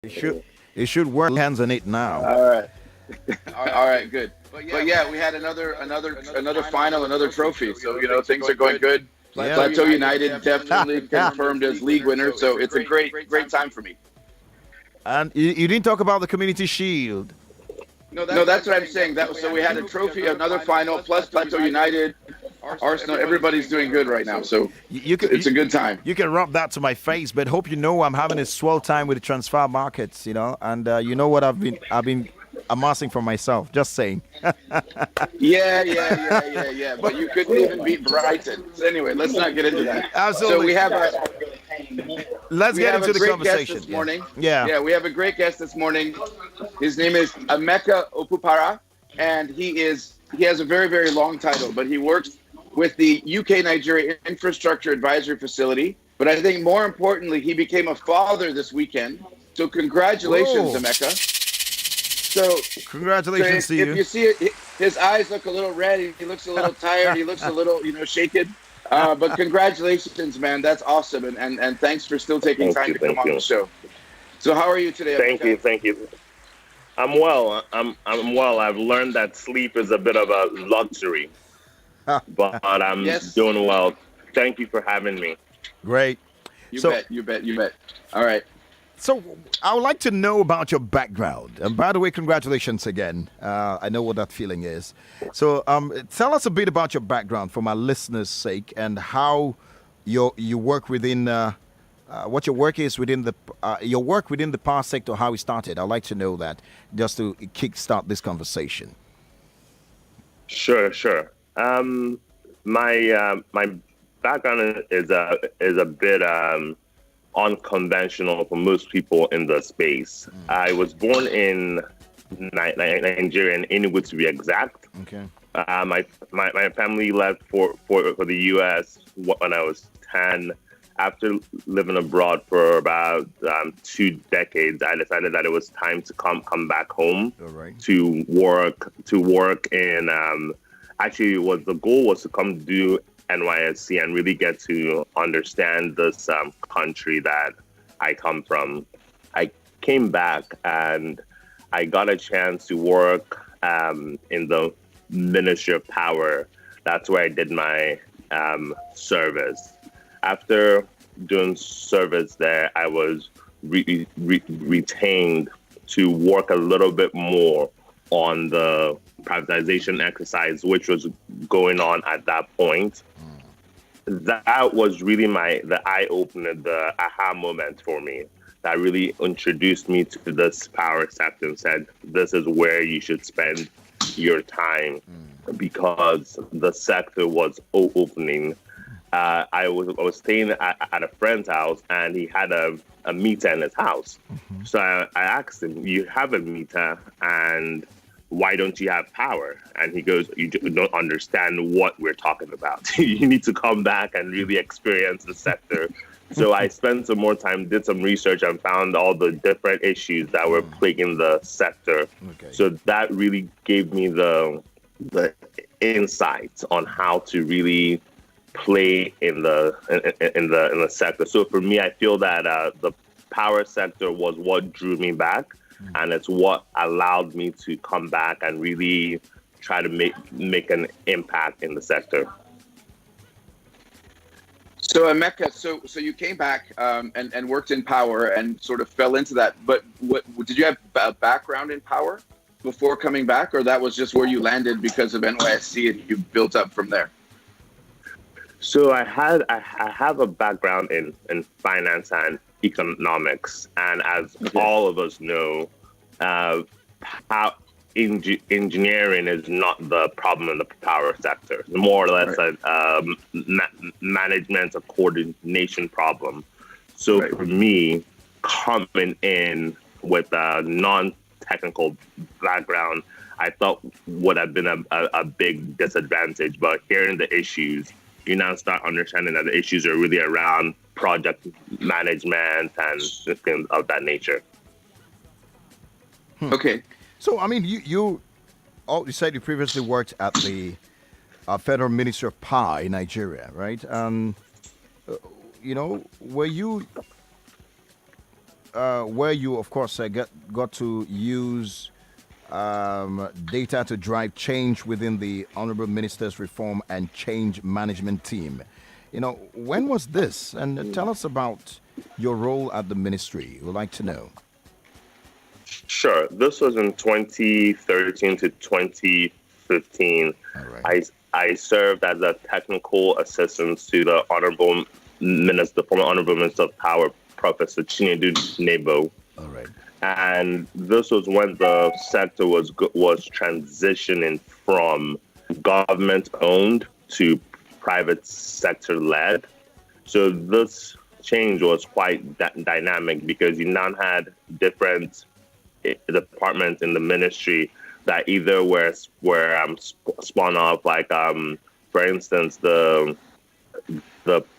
It should it should work. Hands on it now. All right. All right, good. But yeah, we had another final, another trophy. So things are going good. Yeah. Plateau United definitely confirmed as league winner. So it's a great time for me. And you didn't talk about the Community Shield. No, that's what I'm saying. So we had a trophy, another final, plus Plateau United, Arsenal. Everybody's doing good right now. So it's a good time. You can rub that to my face, but hope you know I'm having a swell time with the transfer markets, and you know what I've been amassing for myself. Just saying. Yeah. But you couldn't even beat Brighton. So anyway, let's not get into that. Absolutely. So we have Let's get into the great conversation guest this morning. Yeah. We have a great guest this morning. His name is Emeka Okpukpara, and he has a very, very long title, but he works with the UK Nigeria Infrastructure Advisory Facility. But I think more importantly, he became a father this weekend. So congratulations, Whoa. Emeka. So Congratulations to you. If you see it, his eyes look a little red. He looks a little tired. He looks a little, shaken. But congratulations, man. That's awesome. And thanks for still taking time to come on the show. So how are you today? Thank you. I'm well. I'm well. I've learned that sleep is a bit of a luxury, but I'm doing well. Thank you for having me. Great. You bet. All right. So I would like to know about your background. And by the way, congratulations again. I know what that feeling is. So tell us a bit about your background for my listeners' sake and how you work within what your work is within your work within the power sector, how it started. I'd like to know that just to kickstart this conversation. Sure. My background is a bit unconventional for most people in the space. I was born in Nigeria, in Enugu to be exact. Okay. My family left for the U.S. when I was 10. After living abroad for about 2 decades, I decided that it was time to come back home. All right. to work in. Actually, the goal was to come do NYSC and really get to understand this country that I come from. I came back and I got a chance to work in the Ministry of Power. That's where I did my service. After doing service there, I was retained to work a little bit more on the privatization exercise, which was going on at that point. That was really the eye-opener, the aha moment for me. That really introduced me to this power sector and said, this is where you should spend your time, because the sector was opening. I was staying at a friend's house, and he had a meter in his house. So I asked him, you have a meter, and why don't you have power? And he goes, you don't understand what we're talking about. You need to come back and really experience the sector. So I spent some more time, did some research, and found all the different issues that were plaguing the sector. Okay. So that really gave me the insights on how to really play in the sector. So for me, I feel that the power sector was what drew me back, and it's what allowed me to come back and really try to make an impact in the sector. So Emeka, so you came back and worked in power and sort of fell into that. But what did you have a background in power before coming back, or that was just where you landed because of NYSC and you built up from there? So I have a background in finance and economics, and as all of us know, engineering is not the problem in the power sector. It's more or less a management, a coordination problem. So for me, coming in with a non-technical background, I thought would have been a big disadvantage. But hearing the issues, you now start understanding that the issues are really around project management and things of that nature. Okay. So, I mean, you said you previously worked at the Federal Ministry of Power in Nigeria, right? Were you where you, of course, got to use data to drive change within the Honorable Minister's Reform and Change Management Team. When was this? And tell us about your role at the ministry. We'd like to know. Sure. This was in 2013 to 2015. All right. I served as a technical assistant to the former Honorable Minister of Power, Professor Chinedu Nebo. All right. And this was when the sector was transitioning from government-owned to private sector-led. So this change was quite dynamic because you now had different departments in the ministry that either were spun off, like for instance, the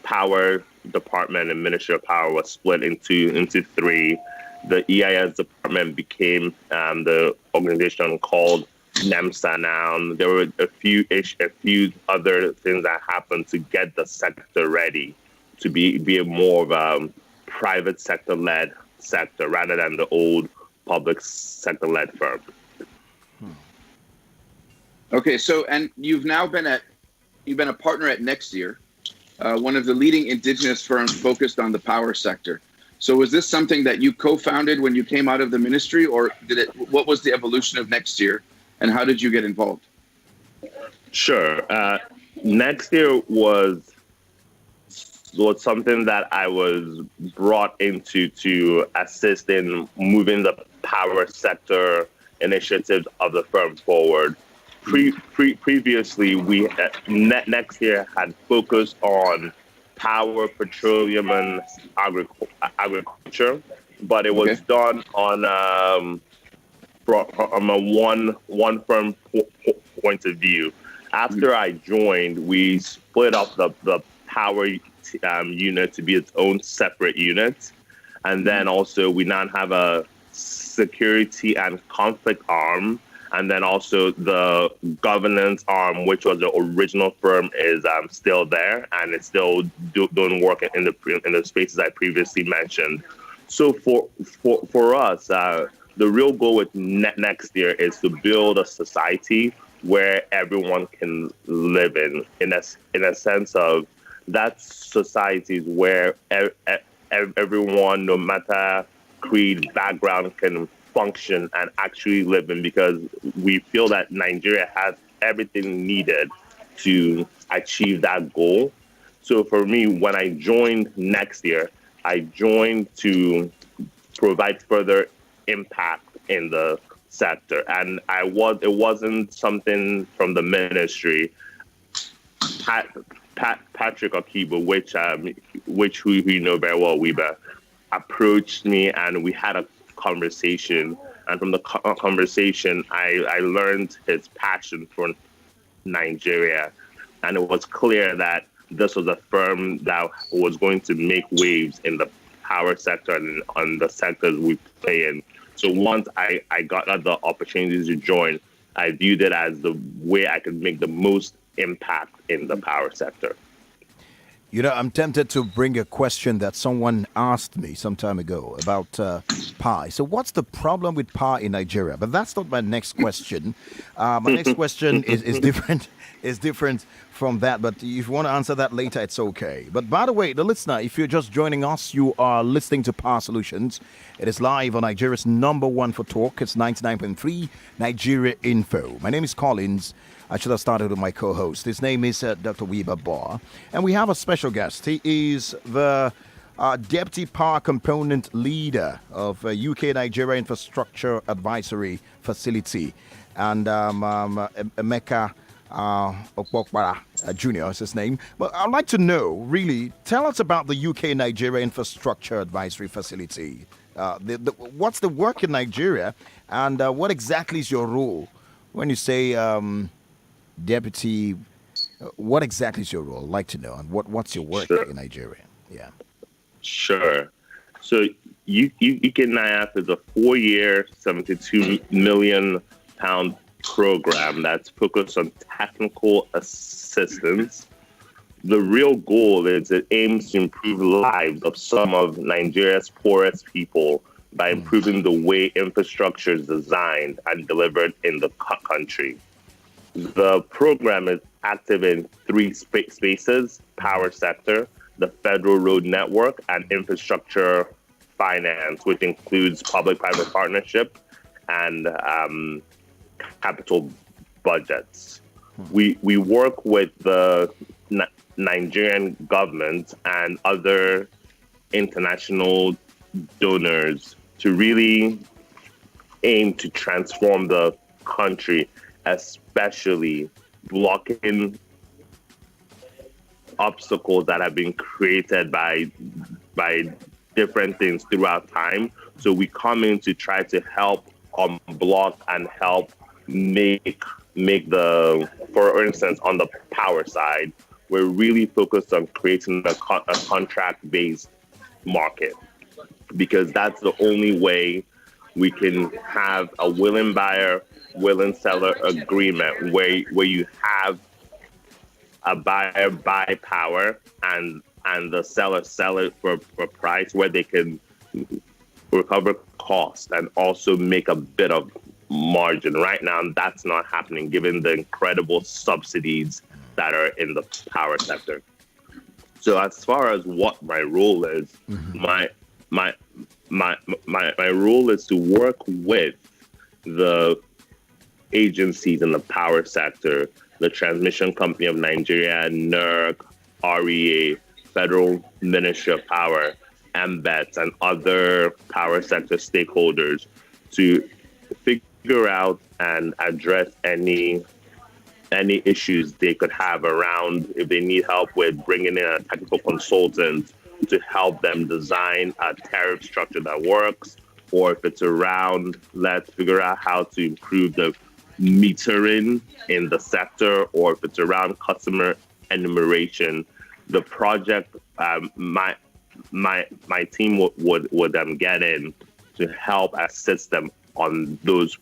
power department and Ministry of Power was split into three. The EIS department became the organization called NEMSA now. There were a few other things that happened to get the sector ready to be more of a private sector-led sector rather than the old public sector-led firm. Okay, so and you've been a partner at Nexteer, one of the leading indigenous firms focused on the power sector. So was this something that you co-founded when you came out of the ministry, or what was the evolution of Nexteer, and how did you get involved? Sure. Nexteer was something that I was brought into to assist in moving the power sector initiatives of the firm forward. Previously, Nexteer had focused on power, petroleum, and agriculture, but it was done on from a one firm point of view. After I joined, we split up the power unit to be its own separate unit, and then also we now have a security and conflict arm. And then also the governance arm, which was the original firm, is still there, and it's still doing work in the spaces I previously mentioned. So for us, the real goal with Nexteer is to build a society where everyone can live in a sense of that societies where everyone, no matter creed, background, can function and actually live in, because we feel that Nigeria has everything needed to achieve that goal. So for me, when I joined Nexteer, I joined to provide further impact in the sector, and it wasn't something from the ministry. Patrick Akibo, which we know very well, Wiebe, approached me and we had a conversation, and from the conversation I learned his passion for Nigeria, and it was clear that this was a firm that was going to make waves in the power sector and on the sectors we play in. So once I got the opportunity to join, I viewed it as the way I could make the most impact in the power sector. I'm tempted to bring a question that someone asked me some time ago about power. So what's the problem with power in Nigeria? But that's not my next question. My next question is different from that. But if you want to answer that later, it's okay. But by the way, the listener, if you're just joining us, you are listening to Power Solutions. It is live on Nigeria's number one for talk. It's 99.3 Nigeria Info. My name is Collins. I should have started with my co-host. His name is Dr. Wiebe Boer. And we have a special guest. He is the Deputy Power Component Leader of UK Nigeria Infrastructure Advisory Facility. And Emeka Okpukpara Jr. is his name. But I'd like to know, really, tell us about the UK Nigeria Infrastructure Advisory Facility. What's the work in Nigeria, and what exactly is your role when you say... Deputy, what exactly is your role? I'd like to know. And what's your work in Nigeria? Yeah. Sure. So UKNAIF is a 4-year, £72 million program that's focused on technical assistance. The real goal is it aims to improve the lives of some of Nigeria's poorest people by improving the way infrastructure is designed and delivered in the country. The program is active in three spaces: power sector, the federal road network, and infrastructure finance, which includes public-private partnership and capital budgets. We work with the Nigerian government and other international donors to really aim to transform the country, especially blocking obstacles that have been created by different things throughout time. So we come in to try to help unblock and help make the, for instance, on the power side, we're really focused on creating a contract-based market, because that's the only way we can have a willing buyer, willing seller agreement where you have a buyer buy power and the seller sell it for a price where they can recover cost and also make a bit of margin. Right now, that's not happening given the incredible subsidies that are in the power sector. So as far as what my role is, my role is to work with the agencies in the power sector, the Transmission Company of Nigeria, NERC, REA, Federal Ministry of Power, MBETS, and other power sector stakeholders to figure out and address any issues they could have around, if they need help with bringing in a technical consultant to help them design a tariff structure that works, or if it's around, let's figure out how to improve the metering in the sector, or if it's around customer enumeration. The project, my team would get in to help assist them on those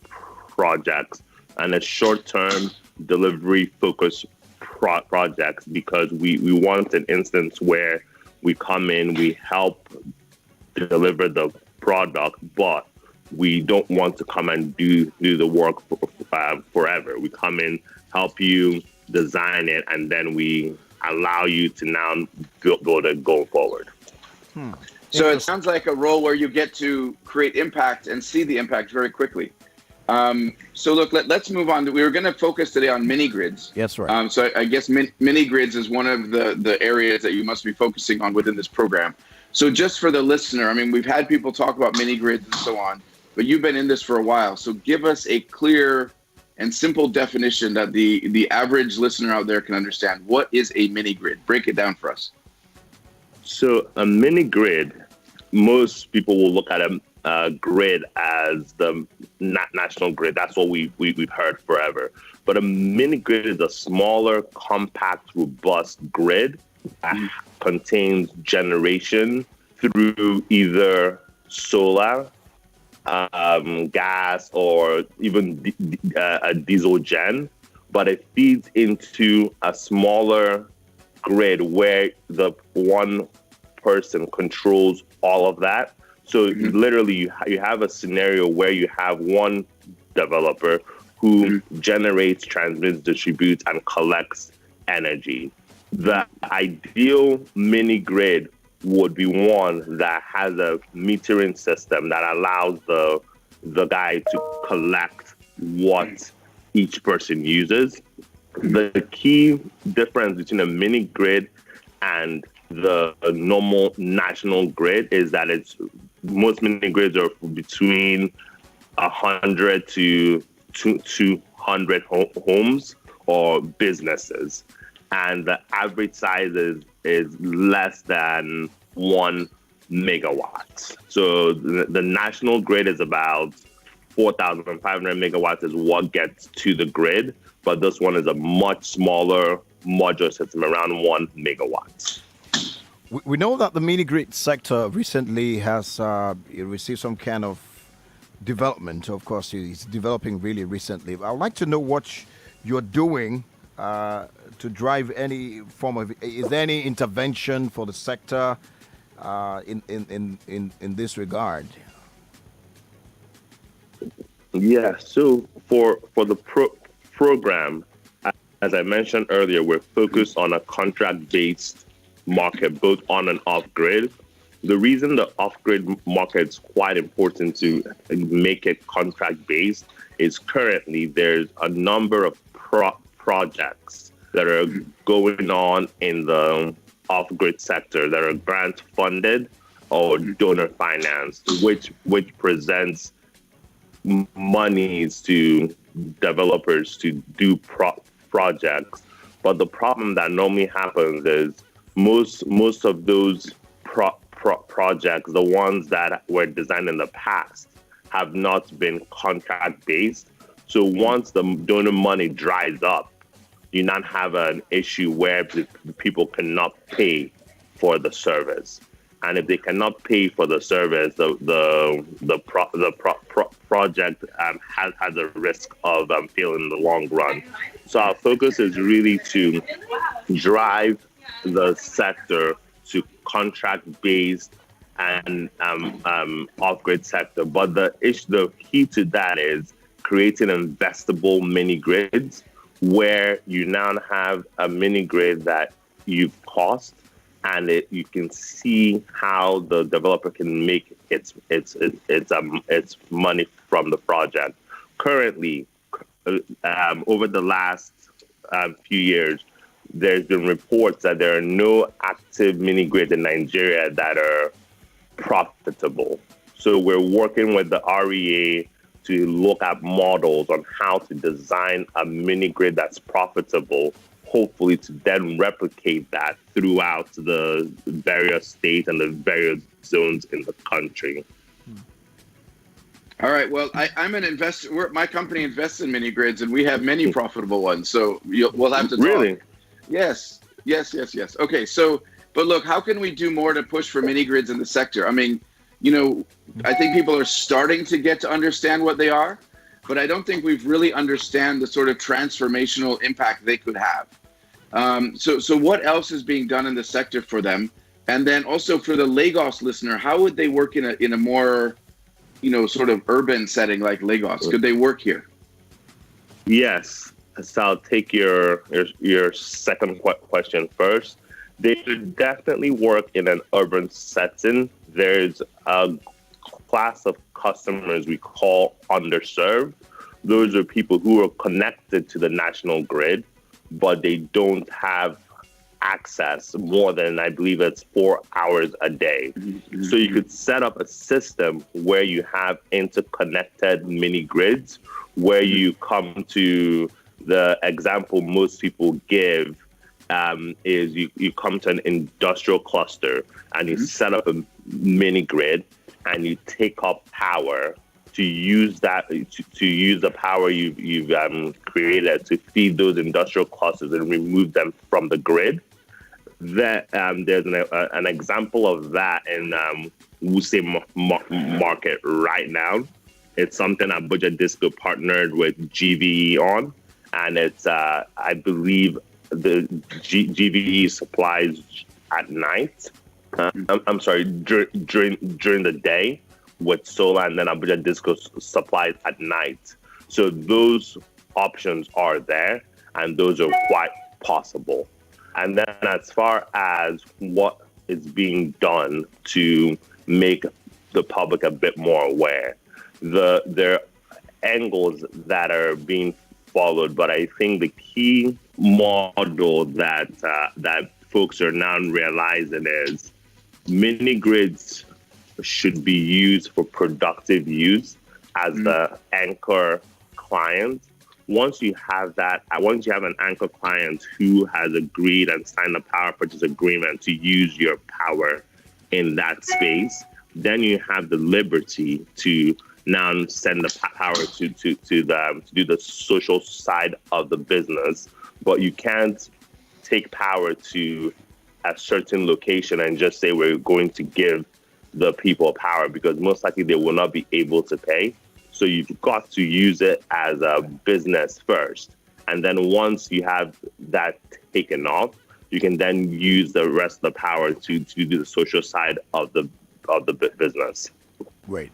projects, and a short-term delivery-focused projects, because we want an instance where we come in, we help deliver the product, but we don't want to come and do the work forever. We come in, help you design it, and then we allow you to now build it going forward. So it sounds like a role where you get to create impact and see the impact very quickly. So look, let's move on. We were going to focus today on MiniGrids. Yes, right. So I guess MiniGrids is one of the areas that you must be focusing on within this program. So just for the listener, I mean, we've had people talk about MiniGrids and so on, but you've been in this for a while. So give us a clear and simple definition that the average listener out there can understand. What is a MiniGrid? Break it down for us. So a MiniGrid, most people will look at a grid as the national grid. That's what we've heard forever. But a MiniGrid is a smaller, compact, robust grid that contains generation through either solar, gas, or even a diesel gen, but it feeds into a smaller grid where the one person controls all of that. So literally you have a scenario where you have one developer who generates, transmits, distributes, and collects energy. The ideal MiniGrid would be one that has a metering system that allows the guy to collect what each person uses. The key difference between a MiniGrid and the normal national grid is that most MiniGrids are between 100 to 200 homes or businesses, and the average size is less than 1 megawatt. So the national grid is about 4,500 megawatts is what gets to the grid, but this one is a much smaller modular system, around 1 megawatt. We know that the mini-grid sector recently has received some kind of development. Of course, it's developing really recently. I'd like to know what you're doing to drive any form of. Is there any intervention for the sector in this regard? Yeah, so for the program, as I mentioned earlier, we're focused on a contract-based market, both on and off grid. The reason the off-grid market is quite important to make it contract-based is currently there's a number of projects that are going on in the off-grid sector that are grant-funded or donor financed, which presents monies to developers to do projects. But the problem that normally happens is most of those projects, the ones that were designed in the past, have not been contract based. So once the donor money dries up, you not have an issue where people cannot pay for the service. And if they cannot pay for the service, the project has a risk of failing in the long run. So our focus is really to drive the sector to contract-based and off-grid sector. But the key to that is creating investable mini grids, where you now have a mini grid that you've cost, and you can see how the developer can make its money from the project. Currently, over the last few years, there's been reports that there are no active mini grids in Nigeria that are profitable. So we're working with the REA to look at models on how to design a mini grid that's profitable, hopefully to then replicate that throughout the various states and the various zones in the country. All right. Well, I'm an investor. My company invests in mini grids, and we have many profitable ones. So we'll have to talk. Really? Yes. Okay. So, but look, how can we do more to push for mini grids in the sector? I mean, I think people are starting to get to understand what they are, but I don't think we've really understand the sort of transformational impact they could have. So what else is being done in the sector for them? And then also for the Lagos listener, how would they work in a more, sort of urban setting like Lagos? Could they work here? Yes. So I'll take your second question first. They could definitely work in an urban setting. There's a class of customers we call underserved. Those are people who are connected to the national grid, but they don't have access more than, I believe it's 4 hours a day. Mm-hmm. So you could set up a system where you have interconnected mini grids, where you come to the example most people give is you come to an industrial cluster and you set up a mini grid and you take up power to use that to use the power you've created to feed those industrial clusters and remove them from the grid. That there's an example of that in Wuse market right now. It's something Abuja Disco partnered with GVE on, and it's I believe the GVE supplies at night. I'm sorry, during the day with solar, and then Abuja Disco supplies at night. So those options are there, and those are quite possible. And then as far as what is being done to make the public a bit more aware, there are angles that are being followed, but I think the key model that folks are now realizing is mini grids should be used for productive use as the anchor client. Once you have an anchor client who has agreed and signed a power purchase agreement to use your power in that space, then you have the liberty to now send the power to do the social side of the business. But you can't take power to a certain location and just say we're going to give the people power, because most likely they will not be able to pay. So you've got to use it as a business first. And then once you have that taken off, you can then use the rest of the power to do the social side of the business. Great.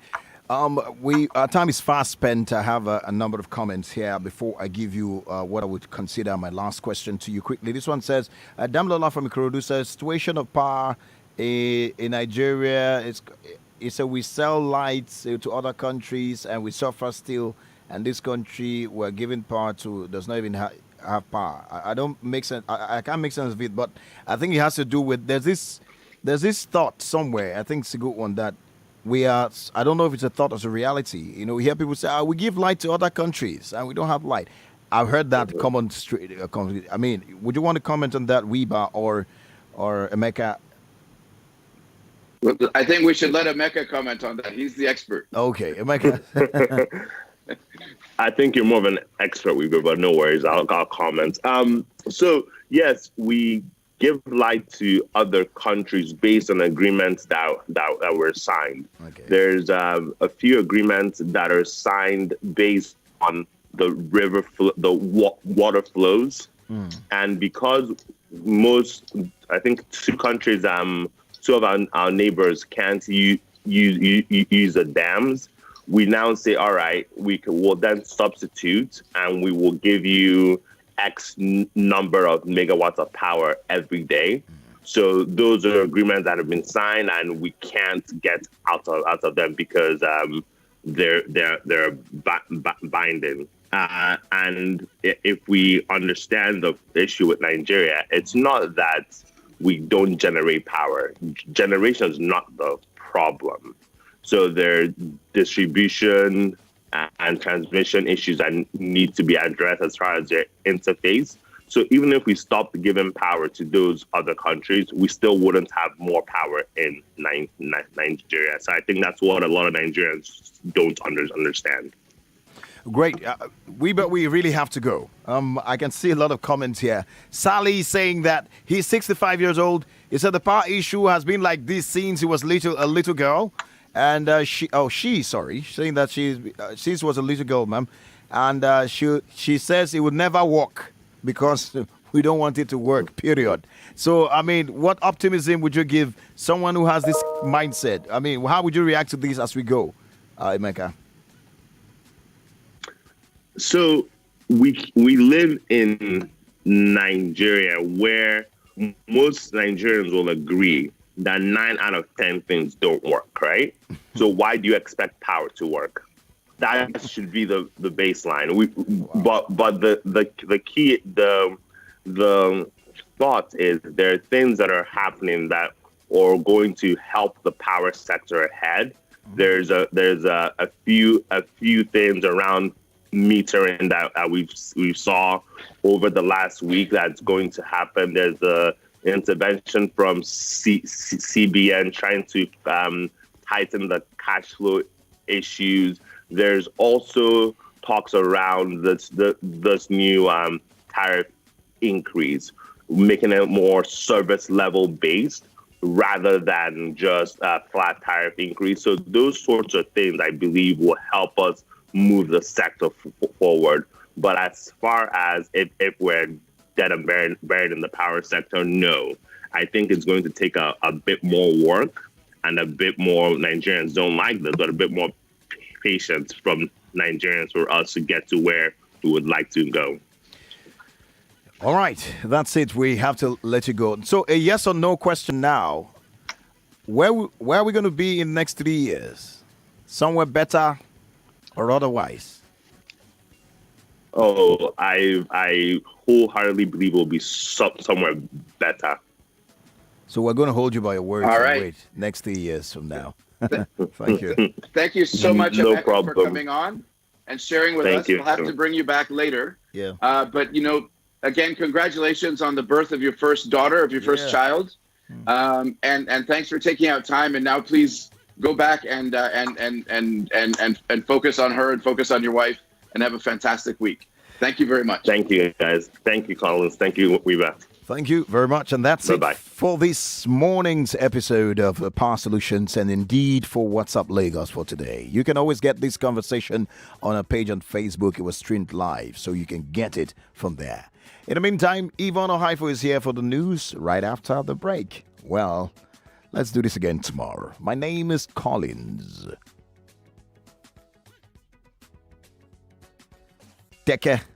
Our time is fast spent. I have a number of comments here before I give you what I would consider my last question to you quickly. This one says, Damlola from Ikorodu says, situation of power in Nigeria is we sell lights to other countries and we suffer still, and this country we're giving power to does not even have power. I don't make sense. I can't make sense of it, but I think it has to do with there's this thought somewhere. I think it's a good one that we are. I don't know if it's a thought or a reality. You know, we hear people say, "We give light to other countries and we don't have light." I've heard that common straight. I mean, would you want to comment on that, Wiebe or Emeka? I think we should let Emeka comment on that. He's the expert. Okay, Emeka. I think you're more of an expert, Wiebe, but no worries. I'll comment. So yes, we give light to other countries based on agreements that were signed. Okay. There's a few agreements that are signed based on the water flows, and because I think two of our neighbors can't use the dams. We now say, all right, we'll then substitute and we will give you X number of megawatts of power every day. So those are agreements that have been signed and we can't get out of them because they're binding. And if we understand the issue with Nigeria, it's not that we don't generate power. Generation is not the problem. So there are distribution and transmission issues that need to be addressed as far as their interface. So even if we stopped giving power to those other countries, we still wouldn't have more power in Nigeria. So I think that's what a lot of Nigerians don't understand. Great. We really have to go. I can see a lot of comments here. Sally saying that he's 65 years old. He said the power issue has been like this since he was a little girl. And saying that she was a little girl, ma'am. And she says it would never work because we don't want it to work, period. So, I mean, what optimism would you give someone who has this mindset? I mean, how would you react to this as we go, Emeka? So we live in Nigeria where most Nigerians will agree that 9 out of 10 things don't work, right? So why do you expect power to work? That should be the baseline. But the key, the thought is there are things that are happening that are going to help the power sector ahead. There's a few things around metering that we saw over the last week that's going to happen. There's a intervention from CBN trying to tighten the cash flow issues. There's also talks around this new tariff increase, making it more service level based rather than just a flat tariff increase. So those sorts of things, I believe, will help us move the sector forward. But as far as if we're dead and buried in the power sector, no. I think it's going to take a bit more work and a bit more, Nigerians don't like this, but a bit more patience from Nigerians for us to get to where we would like to go. All right, that's it. We have to let you go. So a yes or no question now. Where are we going to be in the next 3 years? Somewhere better or otherwise? Oh, I wholeheartedly believe we'll be somewhere better. So we're going to hold you by your word. All right. Wait, next 3 years from now. Thank you. Thank you so much, No Emeka, problem. for coming on and sharing with us. You. We'll have to bring you back later. Yeah. But, again, congratulations on the birth of your first daughter, of your first child. And thanks for taking out time. And now please go back and focus on her and focus on your wife and have a fantastic week. Thank you very much. Thank you, guys. Thank you, Collins. Thank you, Wiebe. Thank you very much. And that's Bye-bye. it for this morning's episode of Power Solutions and indeed for What's Up Lagos for today. You can always get this conversation on our page on Facebook. It was streamed live, so you can get it from there. In the meantime, Yvonne Ohaifo is here for the news right after the break. Well, let's do this again tomorrow. My name is Collins. Teke.